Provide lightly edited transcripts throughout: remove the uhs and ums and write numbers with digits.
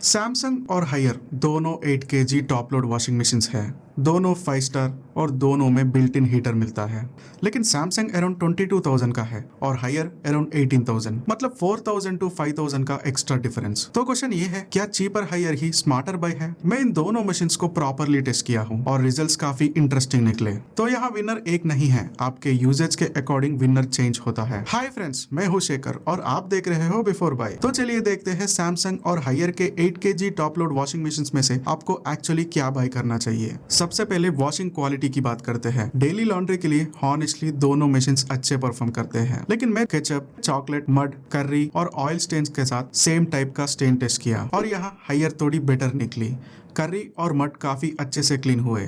Samsung और higher दोनों 8 KG top load washing machine है। दोनों 5 स्टार और दोनों में बिल्ट इन हीटर मिलता है। लेकिन सैमसंग अराउंड 22,000 का है और हायर अराउंड 18,000, मतलब 4,000 टू 5,000 का एक्स्ट्रा डिफरेंस। तो क्वेश्चन ये है, क्या चीपर हायर ही स्मार्टर बाय है? मैं इन दोनों मशीन्स को प्रॉपरली टेस्ट किया हूँ और रिजल्ट्स काफी इंटरेस्टिंग निकले। तो यहाँ विनर एक नहीं है, आपके यूजेज के अकॉर्डिंग विनर चेंज होता है। हाय फ्रेंड्स, मैं हूँ शेखर और आप देख रहे हो बिफोर बाय। तो चलिए देखते हैं सैमसंग और हायर के 8 KG top load washing machine में से आपको एक्चुअली क्या बाय करना चाहिए। सबसे पहले वॉशिंग क्वालिटी की बात करते हैं। डेली लॉन्ड्री के लिए हॉनेस्टली दोनों मशीन्स अच्छे परफॉर्म करते हैं, लेकिन मैं केचप, चॉकलेट, मड, कर्री और ऑयल स्टेन्स के साथ सेम टाइप का स्टेन टेस्ट किया और यहाँ हायर थोड़ी बेटर निकली। कर्री और मड काफी अच्छे से क्लीन हुए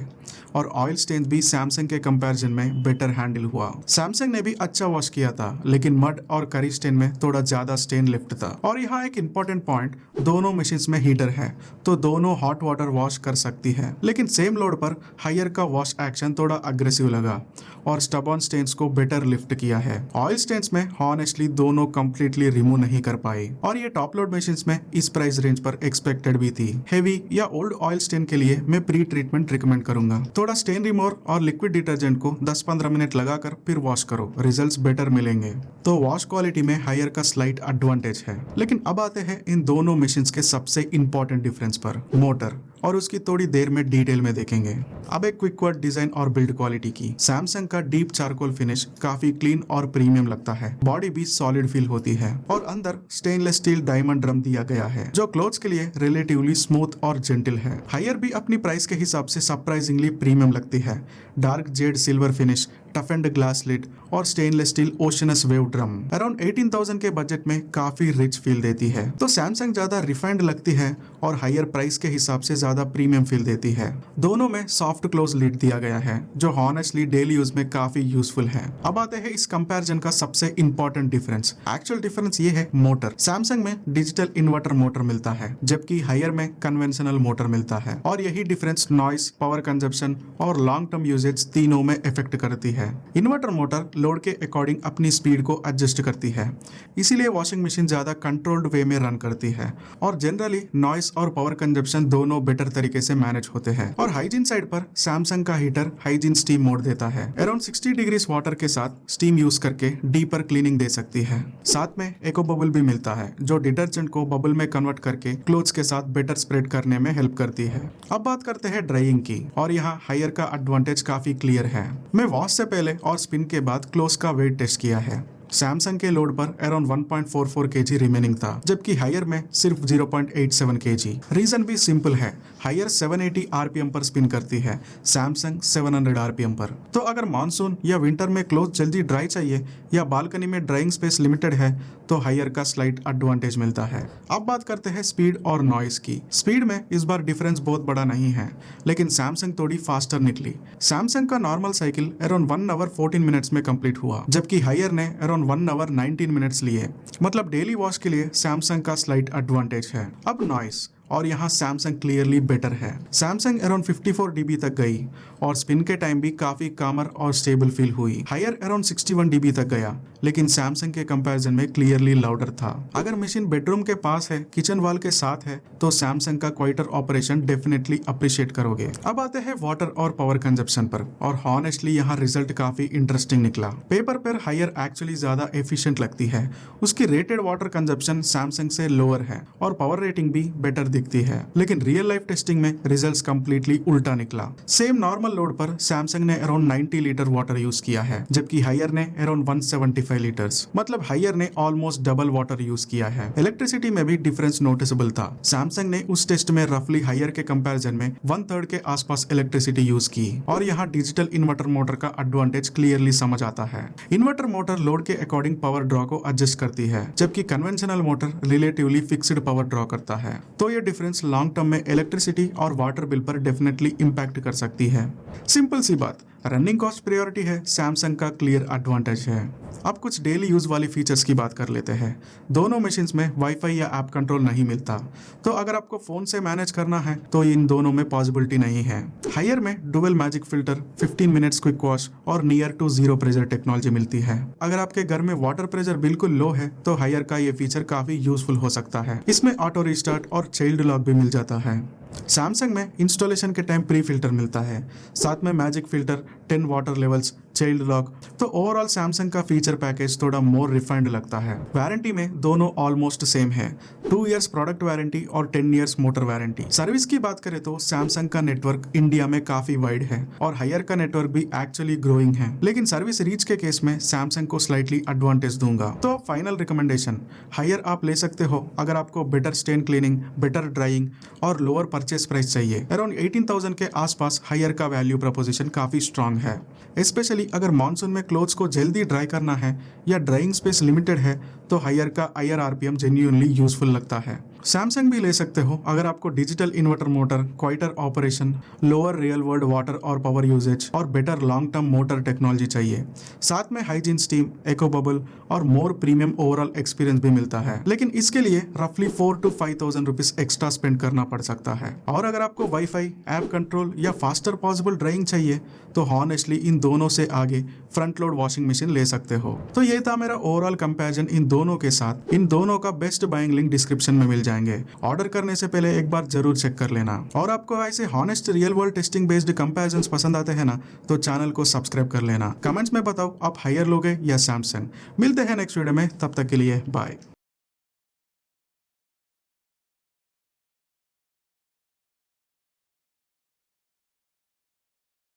और ऑयल स्टेन भी सैमसंग के कंपैरिजन में बेटर हैंडल हुआ। सैमसंग ने भी अच्छा वॉश किया था, लेकिन मड और करी स्टेन में थोड़ा ज्यादा स्टेन लिफ्ट था। और यहाँ एक इम्पोर्टेंट पॉइंट, दोनों मशीन्स में हीटर है तो दोनों हॉट वाटर वॉश कर सकती है, लेकिन सेम लोड पर हायर का वॉश एक्शन थोड़ा अग्रेसिव लगा और स्टबॉन स्टेन्स को बेटर लिफ्ट किया है। ऑयल स्टेन्स में हॉनेस्टली दोनों कंप्लीटली रिमूव नहीं कर पाई और ये टॉप लोड मशीन्स में इस प्राइस रेंज पर एक्सपेक्टेड भी थी। हेवी या ओल्ड ऑयल स्टेन के लिए मैं प्री ट्रीटमेंट रिकमेंड करूंगा। थोड़ा स्टेन रिमूवर और लिक्विड डिटर्जेंट को 10-15 मिनट लगाकर फिर वॉश करो, रिजल्ट्स बेटर मिलेंगे। तो वॉश क्वालिटी में हायर का स्लाइट एडवांटेज है। लेकिन अब आते हैं इन दोनों मशीन्स के सबसे इंपॉर्टेंट डिफरेंस पर, मोटर, और उसकी थोड़ी देर में डिटेल में देखेंगे। अब एक क्विक वर्ड डिजाइन और बिल्ड क्वालिटी की। सैमसंग का डीप चारकोल फिनिश काफी क्लीन और प्रीमियम लगता है। बॉडी भी सॉलिड फील होती है और अंदर स्टेनलेस स्टील डायमंड ड्रम दिया गया है, जो क्लोथ्स के लिए रिलेटिवली स्मूथ और जेंटल है। हायर भी अपनी प्राइस के हिसाब से सरप्राइजिंगली प्रीमियम लगती है। Dark jade silver finish, tough and glass lid और stainless steel oceanus wave drum around 18,000 के बजट में काफी रिच फील देती है। तो सैमसंग ज्यादा रिफाइंड लगती है और हायर प्राइस के हिसाब से ज्यादा प्रीमियम फील देती है। दोनों में सॉफ्ट क्लोज लिड दिया गया है, जो हॉनेस्टली डेली यूज में काफी यूजफुल है। अब आते हैं इस कंपैरिजन का सबसे इंपॉर्टेंट डिफरेंस। एक्चुअल डिफरेंस ये है मोटर। सैमसंग में डिजिटल इन्वर्टर मोटर मिलता है, जबकि हायर में कन्वेंशनल मोटर मिलता है और यही डिफरेंस नॉइस, पावर कंजप्शन और लॉन्ग टर्म यूजेज तीनों में इफेक्ट करती है। इन्वर्टर मोटर लोड के अकॉर्डिंग अपनी स्पीड को एडजस्ट करती है, इसीलिए वॉशिंग मशीन ज्यादा कंट्रोल्ड वे में रन करती है और जनरली नॉइस और पावर कंजप्शन दोनों बेटर तरीके से मैनेज होते हैं। और हाइजीन साइड पर सैमसंग का हीटर हाइजीन स्टीम मोड देता है। अराउंड 60 डिग्री वाटर के साथ स्टीम यूज करके डीपर क्लीनिंग दे सकती है। साथ में एको बबल भी मिलता है, जो डिटर्जेंट को बबल में कन्वर्ट करके क्लोथ्स के साथ बेटर स्प्रेड करने में हेल्प करती है। अब बात करते हैं ड्राइंग की और यहाँ हायर का एडवांटेज काफी क्लियर है। मैं वॉश से पहले और स्पिन के बाद क्लोथ्स का वेट टेस्ट किया है। सैमसंग के लोड पर अराउंड 1.44 केजी रिमेनिंग था, जबकि हायर में सिर्फ 0.87 केजी। रीजन भी सिंपल है, हायर 780 आरपीएम पर स्पिन करती है, सैमसंग 700 आरपीएम पर। तो अगर मानसून या विंटर में क्लोथ जल्दी ड्राई चाहिए या बालकनी में ड्राइंग स्पेस लिमिटेड है तो हायर का स्लाइट एडवांटेज मिलता है। अब बात करते हैं स्पीड और नॉइस की। स्पीड में इस बार डिफरेंस बहुत बड़ा नहीं है, लेकिन सैमसंग थोड़ी फास्टर निकली। सैमसंग का normal cycle around 1 hour 14 minutes में कंप्लीट हुआ, जबकि हायर ने अराउंड 1 आवर 19 मिनट्स लिए। मतलब डेली वॉश के लिए सैमसंग का स्लाइट एडवांटेज है। अब नॉइस, और यहाँ सैमसंग क्लियरली बेटर है। सैमसंग अराउंड 54 डीबी तक गई और स्पिन के टाइम भी काफी कामर और स्टेबल फील हुई। हायर अराउंड 61 डीबी तक गया, लेकिन सैमसंग के कंपैरिजन में क्लियरली लाउडर था। अगर मशीन बेडरूम के पास है, किचन वॉल के साथ है, तो सैमसंग का क्वाइटर ऑपरेशन डेफिनेटली अप्रिशिएट करोगे। अब आते हैं वाटर और पावर कंजप्शन पर और हॉनेस्टली यहाँ रिजल्ट काफी इंटरेस्टिंग निकला। पेपर पर हायर एक्चुअली ज्यादा एफिशिएंट लगती है। उसकी रेटेड वाटर कंजप्शन सैमसंग से लोअर है और पावर रेटिंग भी बेटर दिखती है, लेकिन रियल लाइफ टेस्टिंग में रिजल्ट्स कंप्लीटली उल्टा निकला। सेम नॉर्मल लोड पर सैमसंग ने अराउंड 90 लीटर वाटर यूज किया है, जबकि हायर ने अराउंड 175 लीटर्स, मतलब हायर ने ऑलमोस्ट डबल वाटर यूज किया है। इलेक्ट्रिसिटी में भी डिफरेंस नोटिसेबल था। सैमसंग ने उस टेस्ट में रफली हायर के कंपैरिजन में 1/3 के आसपास इलेक्ट्रिसिटी यूज की और यहाँ डिजिटल इन्वर्टर मोटर का एडवांटेज क्लियरली समझ आता है। इन्वर्टर मोटर लोड के अकॉर्डिंग पावर ड्रॉ को एडजस्ट करती है, जबकि conventional motor relatively fixed power draw करता है। तो ये डिफरेंस लॉन्ग टर्म में इलेक्ट्रिसिटी और वाटर बिल पर डेफिनेटली इंपैक्ट कर सकती है। सिंपल सी बात, रनिंग कॉस्ट प्रायोरिटी है सैमसंग का क्लियर एडवांटेज है। अब कुछ डेली यूज वाली फीचर्स की बात कर लेते हैं। दोनों मशीन्स में वाईफाई या ऐप कंट्रोल नहीं मिलता, तो अगर आपको फोन से मैनेज करना है तो इन दोनों में पॉसिबिलिटी नहीं है। हायर में dual magic filter, 15 minutes quick wash और near to zero pressure technology मिलती है। अगर आपके घर में वाटर प्रेशर बिल्कुल लो है तो हायर का ये फीचर काफी यूजफुल हो सकता है। इसमें ऑटो रिस्टार्ट और चाइल्ड लॉक भी मिल जाता है। सैमसंग में इंस्टॉलेशन के टाइम प्री फिल्टर मिलता है, साथ में magic filter, 10 water levels, child lock. तो ओवरऑल सैमसंग का फीचर पैकेज थोड़ा मोर रिफाइंड लगता है। वारंटी में दोनों ऑलमोस्ट सेम है, 2 इयर्स प्रोडक्ट वारंटी और 10 इयर्स मोटर वारंटी। सर्विस की बात करें तो सैमसंग का नेटवर्क इंडिया में काफी वाइड है और हायर का नेटवर्क भी एक्चुअली ग्रोइंग है, लेकिन सर्विस रीच के केस में सैमसंग को स्लाइटली एडवांटेज दूंगा। तो फाइनल रिकमेंडेशन, हायर आप ले सकते हो अगर आपको better stain cleaning, better drying और लोअर परचेस प्राइस चाहिए। अराउंड 18,000 के आसपास हायर का वैल्यू प्रपोजिशन काफी स्ट्रांग है, स्पेशली अगर मानसून में क्लोथ्स को जल्दी ड्राई करना है या ड्राइंग स्पेस लिमिटेड है तो हायर का हायर आरपीएम जेन्युइनली यूजफुल लगता है। सैमसंग भी ले सकते हो अगर आपको digital inverter motor, quieter operation, lower real world water और पावर यूजेज और better long term motor technology चाहिए। साथ में हाइजीन स्टीम, एको बबल और मोर प्रीमियम ओवरऑल एक्सपीरियंस भी मिलता है, लेकिन इसके लिए रफली 4 to 5,000 रुपीज एक्स्ट्रा स्पेंड करना पड़ सकता है। और अगर आपको वाईफाई, ऐप कंट्रोल या फास्टर पॉसिबल ड्राइंग चाहिए तो हॉनेस्टली इन दोनों से आगे फ्रंट लोड वॉशिंग मशीन ले सकते हो। तो ये था मेरा ओवरऑल कंपैरिजन इन दोनों के साथ। इन दोनों का बेस्ट बाइंग लिंक डिस्क्रिप्शन में मिल जाएंगे। ऑर्डर करने से पहले एक बार जरूर चेक कर लेना। और आपको ऐसे honest real world testing based comparisons पसंद आते हैं ना, तो चैनल को सब्सक्राइब कर लेना। कमेंट्स में बताओ आप हायर लोगे या सैमसंग। मिलते हैं नेक्स्ट वीडियो में, तब तक के लिए बाय।